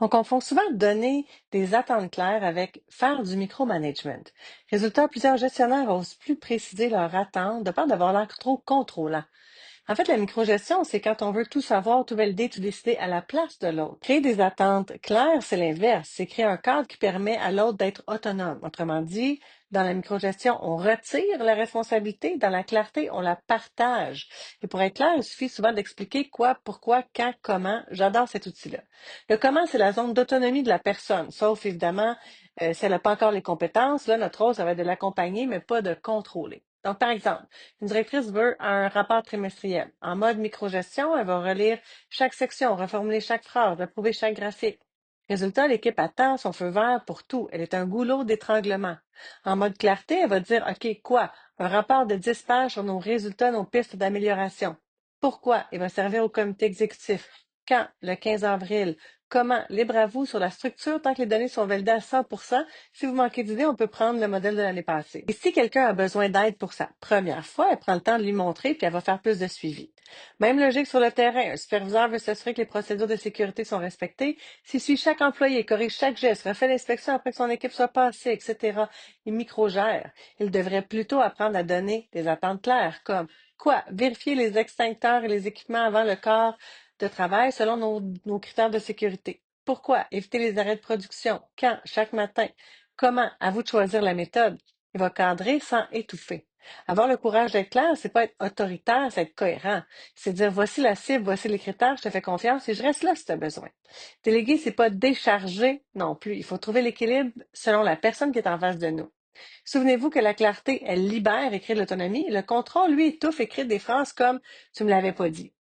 On confond souvent donner des attentes claires avec faire du micromanagement. Résultat, plusieurs gestionnaires osent plus préciser leurs attentes de peur d'avoir l'air trop contrôlant. En fait, la microgestion, c'est quand on veut tout savoir, tout valider, tout décider à la place de l'autre. Créer des attentes claires, c'est l'inverse. C'est créer un cadre qui permet à l'autre d'être autonome. Autrement dit, dans la microgestion, on retire la responsabilité. Dans la clarté, on la partage. Et pour être clair, il suffit souvent d'expliquer quoi, pourquoi, quand, comment. J'adore cet outil-là. Le comment, c'est la zone d'autonomie de la personne, sauf évidemment si elle n'a pas encore les compétences. Là, notre rôle, ça va être de l'accompagner, mais pas de contrôler. Donc, par exemple, une directrice veut un rapport trimestriel. En mode microgestion, elle va relire chaque section, reformuler chaque phrase, approuver chaque graphique. Résultat, l'équipe attend son feu vert pour tout. Elle est un goulot d'étranglement. En mode clarté, elle va dire, OK, quoi? Un rapport de 10 pages sur nos résultats, nos pistes d'amélioration. Pourquoi? Il va servir au comité exécutif. Quand? Le 15 avril. Comment? Libre à vous sur la structure tant que les données sont validées à 100%. Si vous manquez d'idées, on peut prendre le modèle de l'année passée. Et si quelqu'un a besoin d'aide pour sa première fois, elle prend le temps de lui montrer puis elle va faire plus de suivi. Même logique sur le terrain. Un superviseur veut s'assurer que les procédures de sécurité sont respectées. S'il suit chaque employé, corrige chaque geste, refait l'inspection après que son équipe soit passée, etc., il microgère. Il devrait plutôt apprendre à donner des attentes claires, comme quoi? Vérifier les extincteurs et les équipements avant le corps de travail selon nos critères de sécurité. Pourquoi? Éviter les arrêts de production. Quand? Chaque matin. Comment? À vous de choisir la méthode. Il va cadrer sans étouffer. Avoir le courage d'être clair, c'est pas être autoritaire, c'est être cohérent. C'est dire voici la cible, voici les critères, je te fais confiance et je reste là si tu as besoin. Déléguer, c'est pas décharger non plus. Il faut trouver l'équilibre selon la personne qui est en face de nous. Souvenez-vous que la clarté, elle libère et crée de l'autonomie. Le contrôle, lui, étouffe et crée des phrases comme tu me l'avais pas dit.